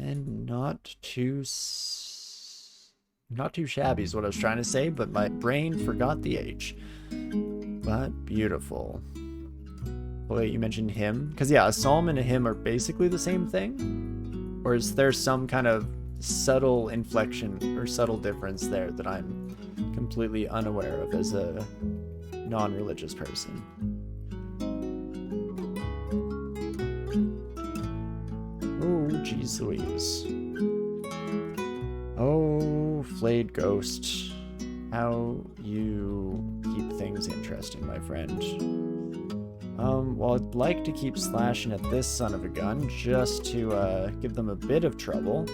And not too shabby is what I was trying to say, but my brain forgot the H. But beautiful. Wait, you mentioned hymn? Because yeah, a psalm and a hymn are basically the same thing? Or is there some kind of subtle inflection or subtle difference there that I'm completely unaware of as a non-religious person? Oh, jeez Louise. Oh, flayed ghost. How you keep things interesting, my friend. Well, I'd like to keep slashing at this son of a gun just to give them a bit of trouble.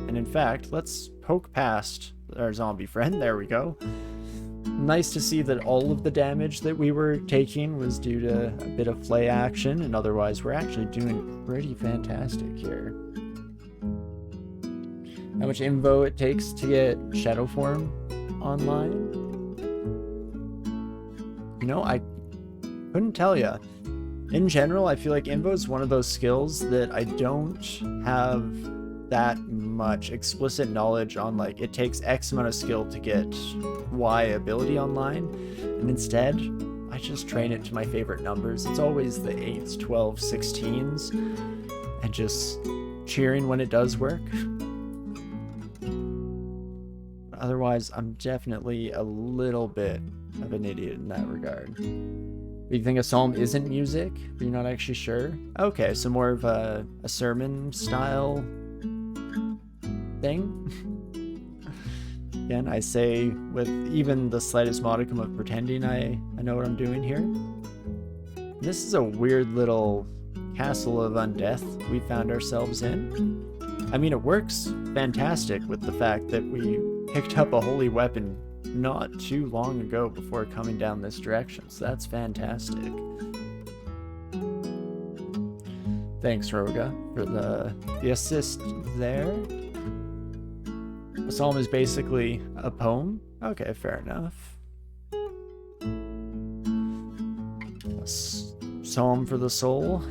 And in fact, let's poke past our zombie friend. There we go. Nice to see that all of the damage that we were taking was due to a bit of flay action, and otherwise we're actually doing pretty fantastic here. How much info it takes to get Shadow Form online? You know, I couldn't tell ya. In general, I feel like Invo is one of those skills that I don't have that much explicit knowledge on. Like, it takes X amount of skill to get Y ability online, and instead, I just train it to my favorite numbers. It's always the 8s, 12s, 16s, and just cheering when it does work. Otherwise, I'm definitely a little bit of an idiot in that regard. You think a psalm isn't music, but you're not actually sure? Okay, so more of a sermon style thing? Again, I say with even the slightest modicum of pretending I know what I'm doing here. This is a weird little castle of undeath we found ourselves in. I mean, it works fantastic with the fact that we picked up a holy weapon not too long ago before coming down this direction, so that's fantastic. Thanks, Roga, for the assist there. A psalm is basically a poem? Okay, fair enough. A psalm for the soul?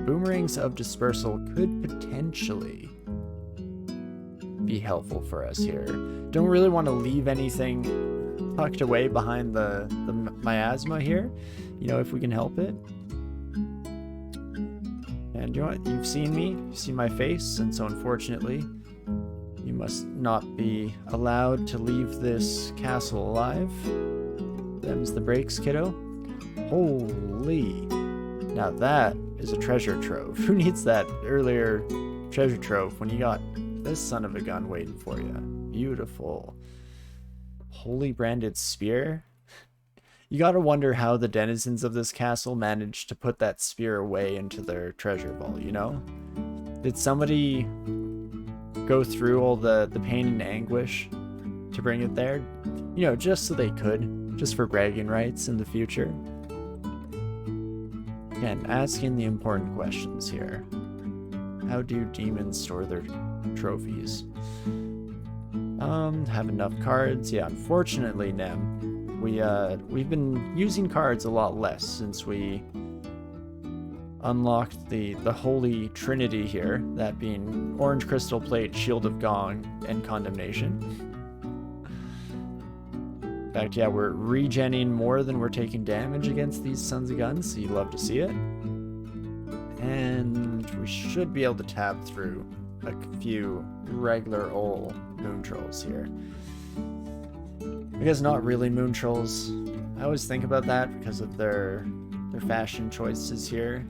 Boomerangs of dispersal could potentially be helpful for us here. Don't really want to leave anything tucked away behind the miasma here, you know, if we can help it. And you know what? You've seen me, you've seen my face, and so unfortunately, you must not be allowed to leave this castle alive. Them's the breaks, kiddo. Holy. Now that is a treasure trove. Who needs that earlier treasure trove when you got this son of a gun waiting for you? Beautiful. Holy branded spear. You gotta wonder how the denizens of this castle managed to put that spear away into their treasure vault, you know? Did somebody go through all the pain and anguish to bring it there? You know, just so they could, just for bragging rights in the future? Again, asking the important questions here. How do demons store their trophies? Have enough cards? Yeah, unfortunately, Nem, we've been using cards a lot less since we unlocked the holy trinity here, that being Orange Crystal Plate, Shield of Gong, and Condemnation. In fact, yeah, we're regenning more than we're taking damage against these sons of guns, so you love to see it. And we should be able to tab through a few regular old moon trolls here. I guess not really moon trolls. I always think about that because of their fashion choices here.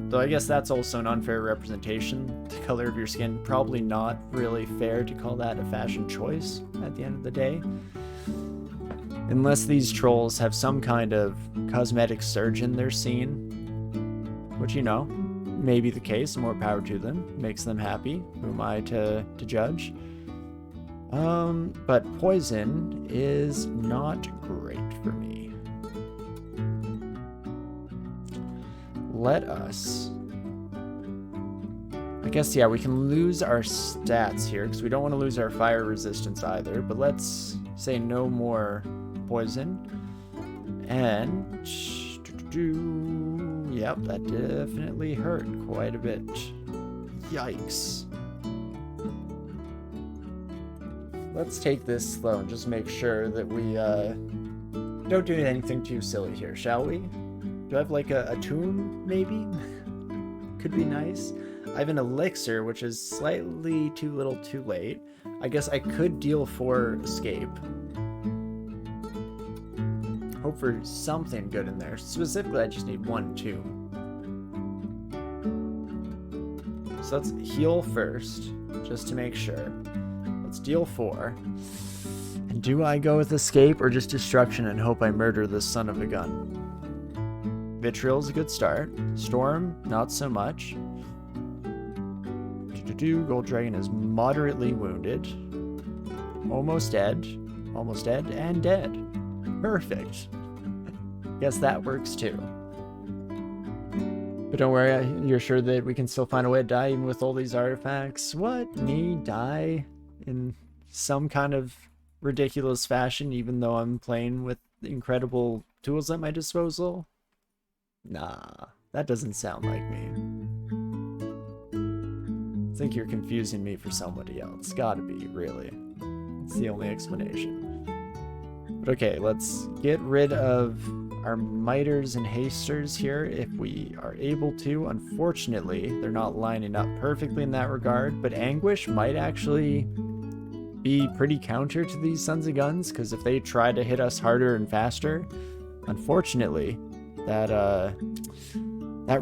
Though I guess that's also an unfair representation. The color of your skin, probably not really fair to call that a fashion choice at the end of the day. Unless these trolls have some kind of cosmetic surge in their scene, which, you know, may be the case, more power to them, makes them happy, who am I to judge? But poison is not great for me. Let us... I guess, yeah, we can lose our stats here, because we don't want to lose our fire resistance either, but let's say no more poison. And... Yep, that definitely hurt quite a bit. Yikes. Let's take this slow and just make sure that we don't do anything too silly here, shall we? Do I have like a tomb, maybe? Could be nice. I have an elixir, which is slightly too little too late. I guess I could deal 4 escape. Hope for something good in there. Specifically, I just need 1 tomb. So let's heal first, just to make sure. Let's deal 4. And do I go with escape or just destruction and hope I murder this son of a gun? Vitriol's a good start. Storm, not so much. Gold Dragon is moderately wounded. Almost dead. Almost dead and dead. Perfect. Guess that works too. But don't worry, you're sure that we can still find a way to die even with all these artifacts? What? Me die in some kind of ridiculous fashion even though I'm playing with incredible tools at my disposal? Nah, that doesn't sound like me. I think you're confusing me for somebody else. Gotta be, really. It's the only explanation. But okay, let's get rid of our miters and hasters here if we are able to. Unfortunately, they're not lining up perfectly in that regard, but Anguish might actually be pretty counter to these sons of guns, because if they try to hit us harder and faster, unfortunately, that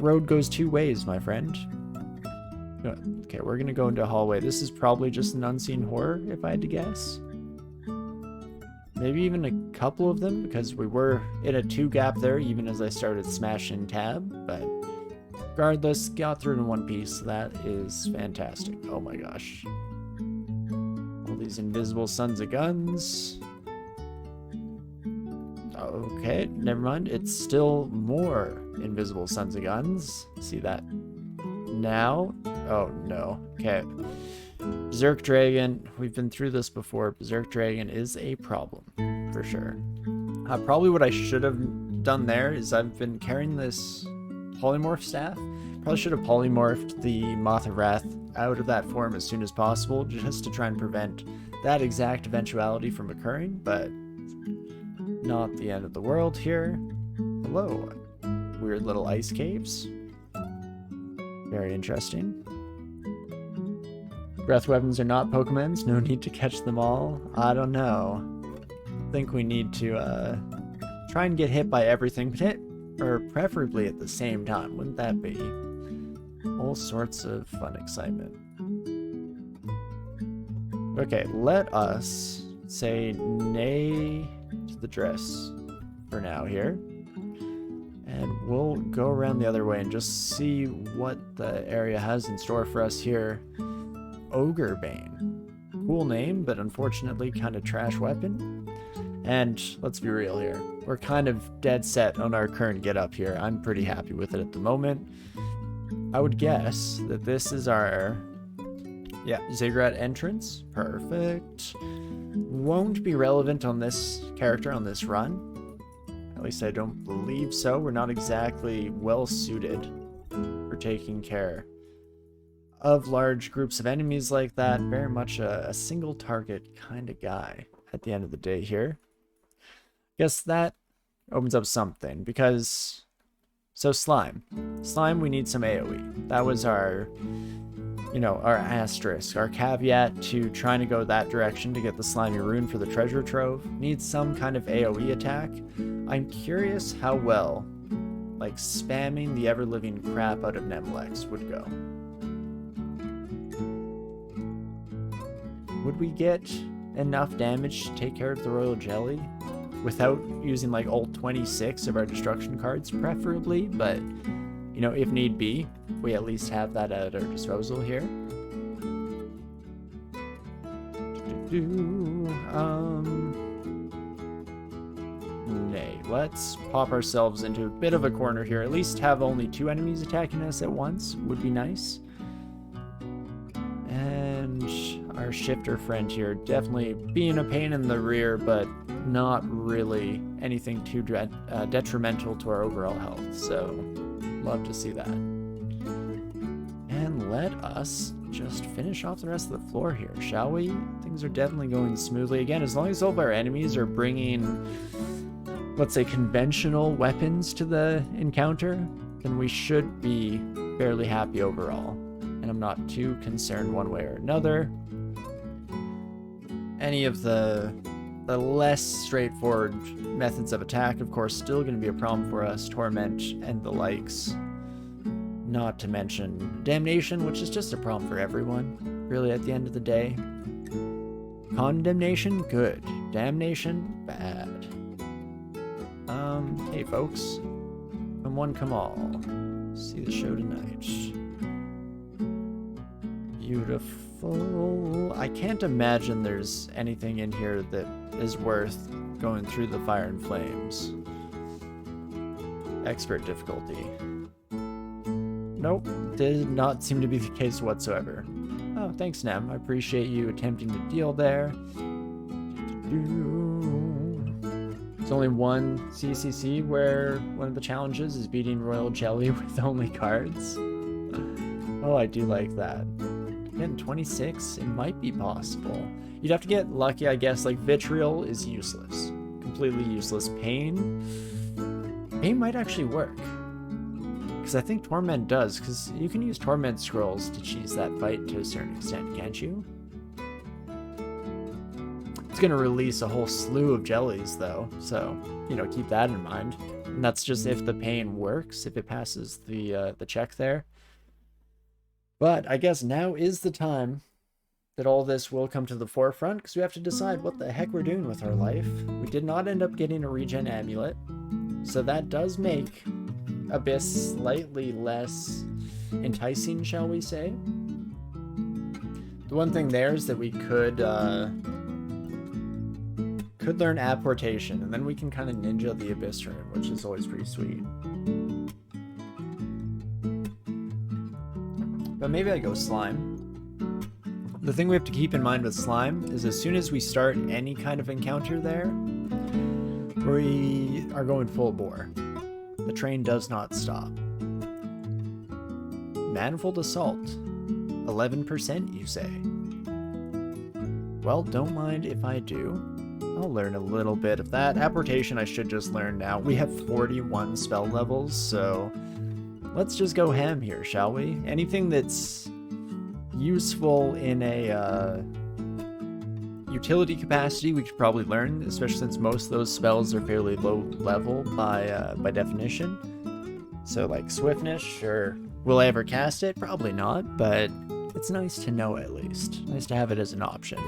road goes 2 ways, my friend. Okay, we're gonna go into a hallway. This is probably just an unseen horror, if I had to guess. Maybe even a couple of them, because we were in a 2 gap there, even as I started smashing tab, but regardless, got through in 1 piece. That is fantastic. Oh my gosh. All these invisible sons of guns. Okay, never mind. It's still more invisible sons of guns. See that now? Oh no. Okay. Berserk Dragon. We've been through this before. Berserk Dragon is a problem, for sure. Probably what I should have done there is I've been carrying this polymorph staff. Probably should have polymorphed the Moth of Wrath out of that form as soon as possible, just to try and prevent that exact eventuality from occurring, but not the end of the world here. Hello. Weird little ice caves. Very interesting. Breath weapons are not Pokemons. No need to catch them all. I don't know. I think we need to try and get hit by everything, or preferably at the same time. Wouldn't that be all sorts of fun excitement? Okay, let us say nay to the dress for now here. And we'll go around the other way and just see what the area has in store for us here. Ogre Bane. Cool name, but unfortunately kind of trash weapon. And let's be real here. We're kind of dead set on our current getup here. I'm pretty happy with it at the moment. I would guess that this is our Ziggurat entrance. Perfect. Won't be relevant on this character on this run. At least I don't believe so. We're not exactly well suited for taking care of large groups of enemies like that. Very much a single target kind of guy at the end of the day here. Guess that opens up something, because so slime, we need some AoE. That was our our asterisk, our caveat to trying to go that direction to get the slimy rune for the treasure trove. Needs some kind of AoE attack. I'm curious how well like spamming the ever-living crap out of Nemelex would go. Would we get enough damage to take care of the Royal Jelly without using like ult 26 of our destruction cards preferably, but if need be, we at least have that at our disposal here. Nay, let's pop ourselves into a bit of a corner here. At least have only 2 enemies attacking us at once would be nice. And our shifter friend here definitely being a pain in the rear, but not really anything too detrimental to our overall health. So love to see that. And let us just finish off the rest of the floor here, shall we? Things are definitely going smoothly. Again, as long as all of our enemies are bringing, let's say, conventional weapons to the encounter, then we should be fairly happy overall. And I'm not too concerned one way or another. Any of the less straightforward methods of attack, of course, still going to be a problem for us. Torment and the likes. Not to mention Damnation, which is just a problem for everyone, really, at the end of the day. Condemnation, good. Damnation, bad. Hey folks. Come one, come all. See the show tonight. Beautiful. I can't imagine there's anything in here that is worth going through the fire and flames. Expert difficulty. Nope, did not seem to be the case whatsoever. Oh, thanks, Nem. I appreciate you attempting to deal there. There's only one CCC where one of the challenges is beating Royal Jelly with only cards. Oh, I do like that. Getting 26, it might be possible. You'd have to get lucky, I guess. Like, Vitriol is useless. Completely useless. Pain might actually work. Because I think Torment does, because you can use Torment Scrolls to cheese that fight to a certain extent, can't you? It's going to release a whole slew of jellies, though, so, you know, keep that in mind. And that's just if the pain works, if it passes the check there. But I guess now is the time that all this will come to the forefront, because we have to decide what the heck we're doing with our life. We did not end up getting a regen amulet, so that does make Abyss slightly less enticing, shall we say. The one thing there is that we could learn apportation, and then we can kind of ninja the Abyss rune, which is always pretty sweet. But maybe I go Slime. The thing we have to keep in mind with Slime is as soon as we start any kind of encounter there, we are going full bore. The train does not stop. Manifold Assault. 11%, you say? Well, don't mind if I do. I'll learn a little bit of that. Apportation I should just learn now. We have 41 spell levels, so let's just go ham here, shall we? Anything that's useful in a utility capacity we could probably learn, especially since most of those spells are fairly low level by definition. So like Swiftness, sure. Will I ever cast it? Probably not, but it's nice to know at least. Nice to have it as an option.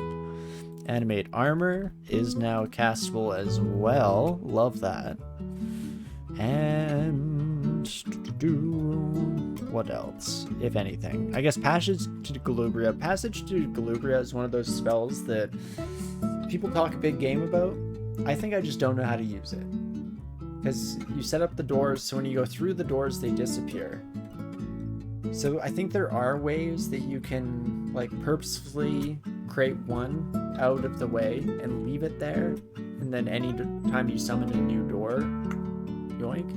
Animate Armor is now castable as well. Love that. And what else, if anything? I guess Passage to Galubria. Passage to Galubria is one of those spells that people talk a big game about. I think I just don't know how to use it. Because you set up the doors, so when you go through the doors, they disappear. So I think there are ways that you can, like, purposefully create one out of the way and leave it there. And then any time you summon a new door, yoink.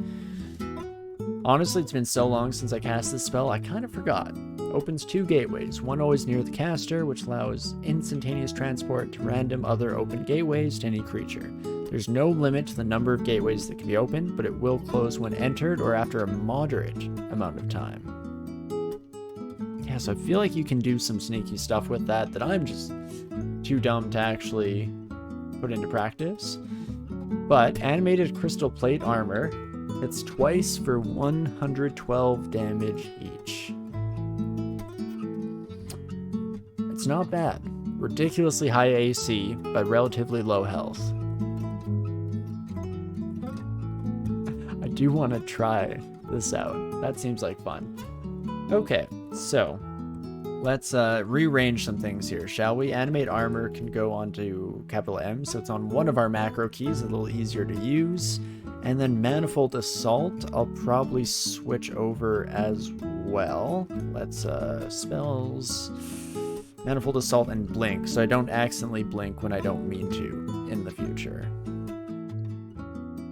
Honestly, it's been so long since I cast this spell, I kind of forgot. Opens 2 gateways, one always near the caster, which allows instantaneous transport to random other open gateways to any creature. There's no limit to the number of gateways that can be opened, but it will close when entered or after a moderate amount of time. Yeah, so I feel like you can do some sneaky stuff with that I'm just too dumb to actually put into practice. But Animated Crystal Plate Armor, it's twice for 112 damage each. It's not bad. Ridiculously high AC, but relatively low health. I do want to try this out. That seems like fun. Okay, so let's rearrange some things here, shall we? Animate Armor can go onto capital M, so it's on one of our macro keys, a little easier to use. And then Manifold Assault, I'll probably switch over as well. Let's, spells, Manifold Assault and Blink, so I don't accidentally blink when I don't mean to in the future.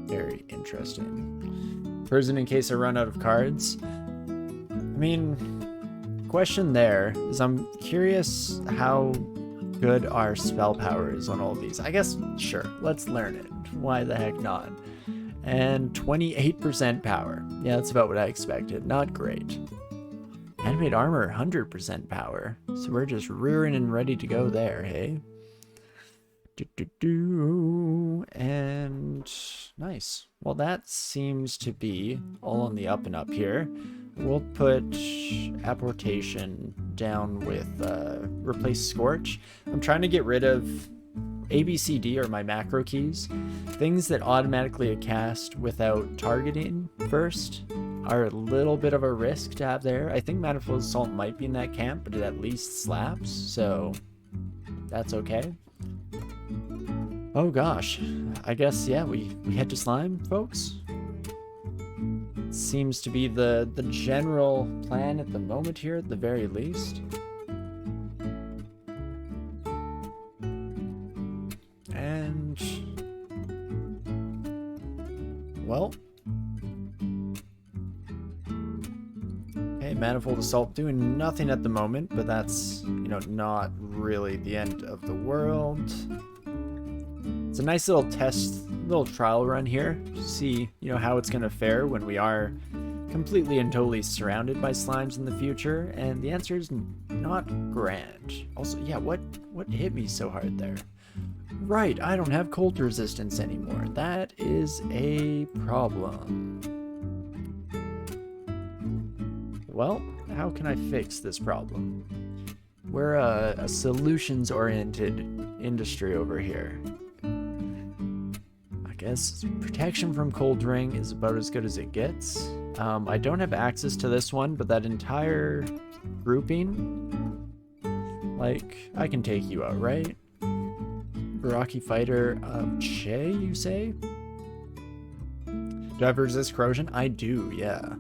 Very interesting. Prison in case I run out of cards. I mean, question there is I'm curious how good our spell power is on all of these. I guess, sure, let's learn it. Why the heck not? And 28% power. Yeah, that's about what I expected. Not great. Animate armor, 100% power. So we're just rearing and ready to go there, hey? And nice. Well, that seems to be all on the up and up here. We'll put apportation down with replace Scorch. I'm trying to get rid of A, B, C, D are my macro keys. Things that automatically cast without targeting first are a little bit of a risk to have there. I think Manifold Assault might be in that camp, but it at least slaps, so that's okay. Oh gosh, I guess, yeah, we head to slime, folks. Seems to be the general plan at the moment here, at the very least. And well, okay, Manifold Assault doing nothing at the moment, but that's, you know, not really the end of the world. It's a nice little little trial run here to see, you know, how it's going to fare when we are completely and totally surrounded by slimes in the future, and the answer is not grand. Also, yeah, what hit me so hard there? Right, I don't have cold resistance anymore. That is a problem. Well, how can I fix this problem? We're a solutions-oriented industry over here. I guess protection from cold ring is about as good as it gets. I don't have access to this one, but that entire grouping, like, I can take you out, right? Rocky Fighter of Che, you say? Do I have resist corrosion? I do, yeah.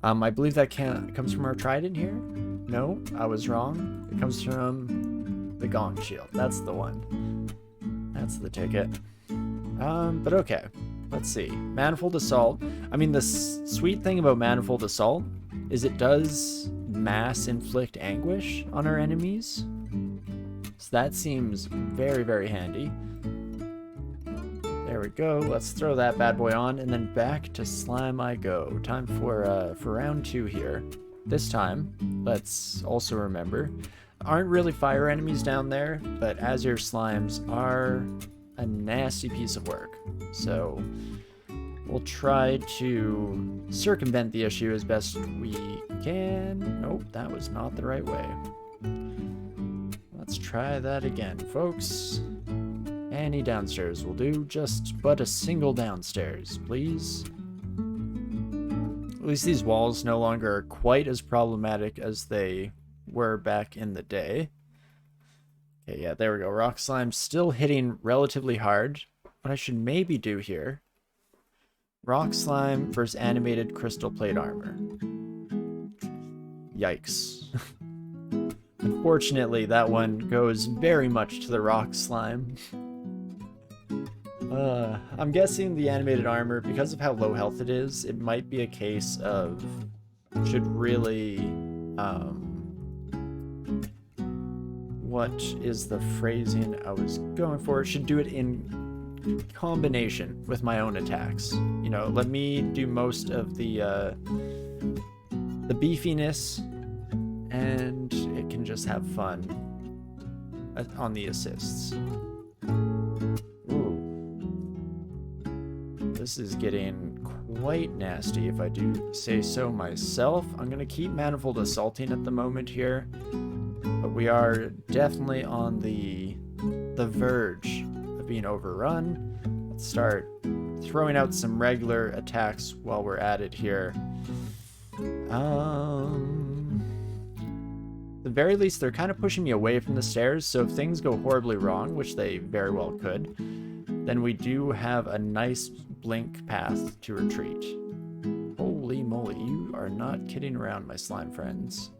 I believe that comes from our trident here. No, I was wrong. It comes from the Gong Shield. That's the one. That's the ticket. But okay. Let's see. Manifold Assault. I mean, the sweet thing about Manifold Assault is it does mass inflict anguish on our enemies. So that seems very, very handy. There we go. Let's throw that bad boy on, and then back to slime I go. Time for round 2 here. This time, let's also remember, aren't really fire enemies down there, but Azure slimes are a nasty piece of work. So we'll try to circumvent the issue as best we can. Nope, that was not the right way. Let's try that again, folks. Any downstairs will do, just but a single downstairs, please. At least these walls no longer are quite as problematic as they were back in the day. Okay, yeah, there we go. Rock slime still hitting relatively hard. What I should maybe do here, rock slime versus animated crystal plate armor. Yikes. Unfortunately, that one goes very much to the rock slime. I'm guessing the animated armor, because of how low health it is, it might be a case of should really, what is the phrasing I was going for? Should do it in combination with my own attacks. You know, let me do most of the beefiness, and it can just have fun on the assists. Ooh. This is getting quite nasty, if I do say so myself. I'm going to keep Manifold Assaulting at the moment here, but we are definitely on the verge of being overrun. Let's start throwing out some regular attacks while we're at it here. At the very least, they're kind of pushing me away from the stairs, so if things go horribly wrong, which they very well could, then we do have a nice blink path to retreat. Holy moly, you are not kidding around, my slime friends.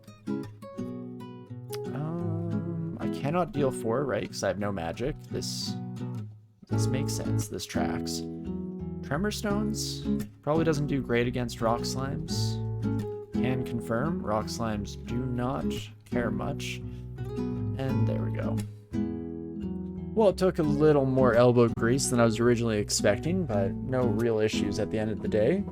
I cannot deal 4, right, because I have no magic. This makes sense, this tracks. Tremor Stones probably doesn't do great against rock slimes. can confirm, rock slimes do not care much. And there we go. Well, it took a little more elbow grease than I was originally expecting, but no real issues at the end of the day.